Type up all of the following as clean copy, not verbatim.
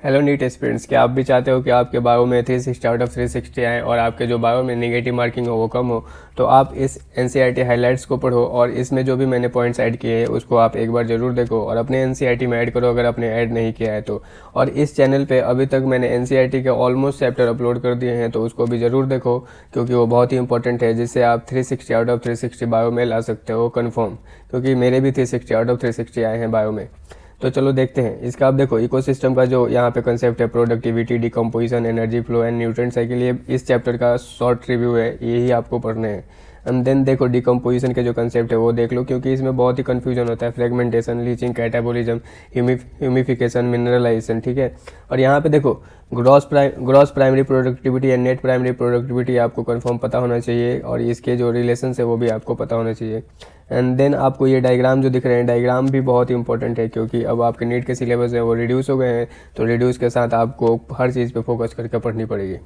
Hello NEET aspirants, क्या आप भी चाहते हो कि आपके बायो में 360 आउट ऑफ 360 आए और आपके जो बायो में नेगेटिव मार्किंग हो वो कम हो? तो आप इस एनसीईआरटी हाइलाइट्स को पढ़ो और इसमें जो भी मैंने पॉइंट्स ऐड किए हैं उसको आप एक बार ज़रूर देखो और अपने एनसीईआरटी में ऐड करो अगर आपने ऐड नहीं किया है तो। और इस चैनल पे अभी तक मैंने एनसीईआरटी के ऑलमोस्ट चैप्टर अपलोड कर दिए हैं, तो उसको भी ज़रूर देखो क्योंकि वो बहुत ही इंपॉर्टेंट है, जिससे आप 360 आउट ऑफ 360 बायो में ला सकते हो कन्फर्म, क्योंकि मेरे भी 360 आउट ऑफ 360 आए हैं बायो में। तो चलो देखते हैं इसका। आप देखो इकोसिस्टम का जो यहाँ पे कंसेप्ट है, productivity, decomposition, energy flow and nutrient cycle, ये इस चैप्टर का शॉर्ट रिव्यू है, यही आपको पढ़ने हैं। एंड देन देखो डिकम्पोजिशन के जो कंसेप्ट है वो देख लो, क्योंकि इसमें बहुत ही कन्फ्यूजन होता है। Fragmentation, leaching, catabolism, humification, mineralization, ठीक है। और यहाँ पे देखो gross primary productivity and net primary productivity आपको कंफर्म पता होना चाहिए और इसके जो रिलेशन है वो भी आपको पता होना चाहिए। एंड देन आपको ये डायग्राम जो दिख रहे हैं, डायग्राम भी बहुत ही इंपॉर्टेंट है क्योंकि अब आपके नीट के सिलेबस है वो रिड्यूस हो गए हैं, तो रिड्यूस के साथ आपको हर चीज़ पे फोकस करके पढ़नी पड़ेगी।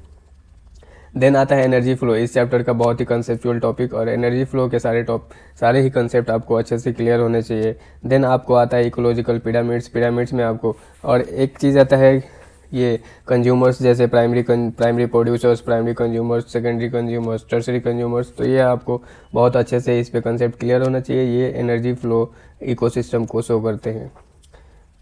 देन आता है एनर्जी फ्लो, इस चैप्टर का बहुत ही कंसेप्चुअल टॉपिक, और एनर्जी फ्लो के सारे ही कंसेप्ट आपको अच्छे से क्लियर होने चाहिए। देन आपको आता है इकोलॉजिकल पिरामिड्स में आपको, और एक चीज़ आता है ये कंज्यूमर्स, जैसे primary producers, primary consumers, secondary consumers, tertiary consumers. तो ये आपको बहुत अच्छे से इस पे कंसेप्ट क्लियर होना चाहिए। ये एनर्जी फ्लो इकोसिस्टम को शो करते हैं।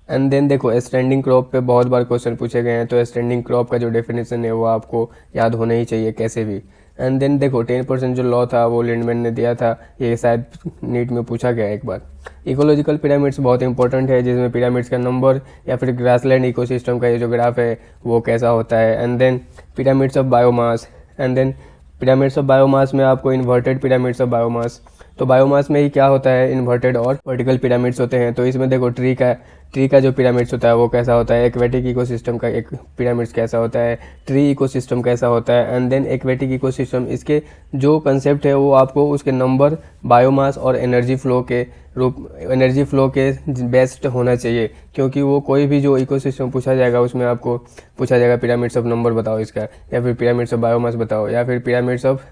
एंड देन देखो स्टैंडिंग क्रॉप पे बहुत बार क्वेश्चन पूछे गए हैं, तो स्टैंडिंग क्रॉप का जो डेफिनेशन है वो आपको याद होना ही चाहिए कैसे भी। एंड देन देखो 10% जो लॉ था वो लिंडमैन ने दिया था, ये शायद नीट में पूछा गया एक बार। इकोलॉजिकल पिरामिड्स बहुत इंपॉर्टेंट है, जिसमें पिरामिड्स का नंबर या फिर ग्रासलैंड इकोसिस्टम का ये जो ग्राफ है वो कैसा होता है। And then pyramids of biomass, and then pyramids of biomass में आपको इन्वर्टेड पिरामिड्स ऑफ बायोमास। तो बायोमास में ही क्या होता है, इन्वर्टेड और वर्टिकल पिरामिड्स होते हैं। तो इसमें देखो ट्री का जो पिरामिड्स होता है वो कैसा होता है, एक्वेटिक इकोसिस्टम का एक पिरामिड्स कैसा होता है, ट्री इकोसिस्टम कैसा होता है। एंड देन एक्वेटिक इकोसिस्टम, इसके जो कंसेप्ट है वो आपको उसके नंबर, बायोमास और एनर्जी फ्लो के बेस्ट होना चाहिए, क्योंकि वो कोई भी जो इकोसिस्टम पूछा जाएगा उसमें आपको पूछा जाएगा पिरामिड्स ऑफ नंबर बताओ इसका, या फिर पिरामिड्स ऑफ बायोमास बताओ, या फिर पिरामिड्स ऑफ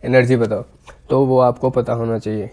एनर्जी बताओ, तो वो आपको पता होना चाहिए।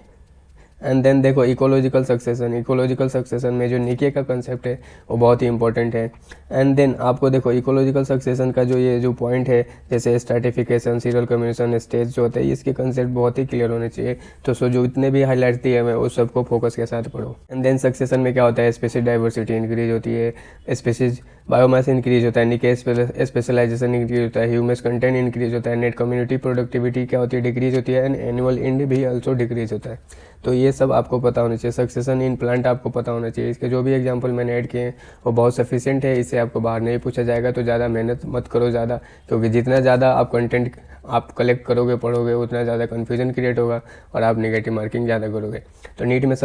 एंड देन देखो इकोलॉजिकल सक्सेशन में जो निके का कंसेप्ट है वो बहुत ही इंपॉर्टेंट है। एंड देन आपको देखो इकोलॉजिकल सक्सेशन का ये जो पॉइंट है, जैसे स्ट्रैटिफिकेशन, सीरियल कम्युनिकेशन स्टेज जो होता है, इसके कंसेप्ट बहुत ही क्लियर होने चाहिए। तो जो इतने भी हाईलाइट दिए मैं उस सबको फोकस के साथ पढ़ो। एंड देन सक्सेशन में क्या होता है, स्पेसीज डाइवर्सिटी इंक्रीज होती है, स्पेसीज बायोमास इंक्रीज होता है, निके स्पेशलाइजेशन इंक्रीज होता है, ह्यूमस कंटेंट इंक्रीज होता है, नेट कम्युनिटी प्रोडक्टिविटी क्या होती है, डिक्रीज होती है, एंड एनुअल इंड भी ऑल्सो डिक्रीज होता है। तो ये सब आपको पता होना चाहिए। सक्सेशन इन प्लांट आपको पता होना चाहिए। इसके जो भी एग्जांपल मैंने ऐड किए हैं वो बहुत सफिशिएंट है, इससे आपको बाहर नहीं पूछा जाएगा। तो ज़्यादा मेहनत मत करो ज़्यादा, क्योंकि जितना ज़्यादा आप कंटेंट आप कलेक्ट करोगे, पढ़ोगे, उतना ज़्यादा कन्फ्यूजन क्रिएट होगा और आप नेगेटिव मार्किंग ज़्यादा करोगे। तो नीट में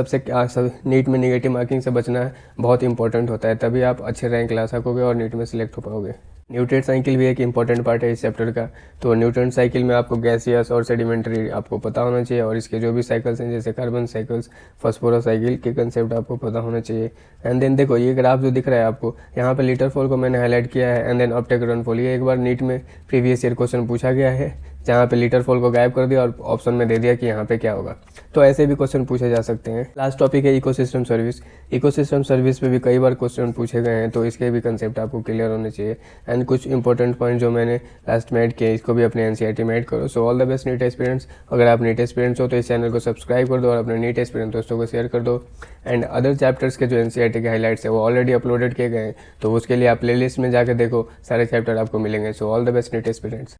नीट में नेगेटिव मार्किंग से बचना बहुत इंपॉर्टेंट होता है, तभी आप अच्छे रैंक ला सकोगे और नीट में सिलेक्ट हो पाओगे। न्यूट्रिएंट साइकिल भी एक इंपॉर्टेंट पार्ट है इस चैप्टर का। तो न्यूट्रिएंट साइकिल में आपको गैसियस और सेडिमेंट्री आपको पता होना चाहिए, और इसके जो भी साइकिल्स हैं जैसे कार्बन साइकिल्स, फॉस्फोरस साइकिल के कंसेप्ट आपको पता होना चाहिए। एंड देन देखो ये ग्राफ जो दिख रहा है आपको, यहाँ पे लीटर फॉल को मैंने हाईलाइट किया है। एंड देन अपटेक रनफॉल, ये एक बार नीट में प्रीवियस ईयर क्वेश्चन पूछा गया है, जहाँ पे लीटर फॉल को गायब कर दिया और ऑप्शन में दे दिया कि यहाँ पे क्या होगा। तो ऐसे भी क्वेश्चन पूछे जा सकते हैं। लास्ट टॉपिक है इकोसिस्टम सर्विस। इकोसिस्टम सर्विस पे भी कई बार क्वेश्चन पूछे गए हैं, तो इसके भी कंसेप्ट आपको क्लियर होने चाहिए। एंड कुछ इंपॉर्टेंट पॉइंट जो मैंने लास्ट में ऐड किए, इसको भी अपने एनसीईआरटी में ऐड करो। So all the best NEET aspirants. अगर आप नीट एस्पिरेंट्स हो तो इस चैनल को सब्सक्राइब कर दो और अपने नीट एस्पिरेंट दोस्तों को शेयर कर दो। एंड अदर चैप्टर्स के जो एनसीईआरटी के हाईलाइट्स है वो ऑलरेडी अपलोडेड किए गए हैं, तो उसके लिए आप प्लेलिस्ट में जाकर देखो, सारे चैप्टर आपको मिलेंगे। So all the best NEET aspirants.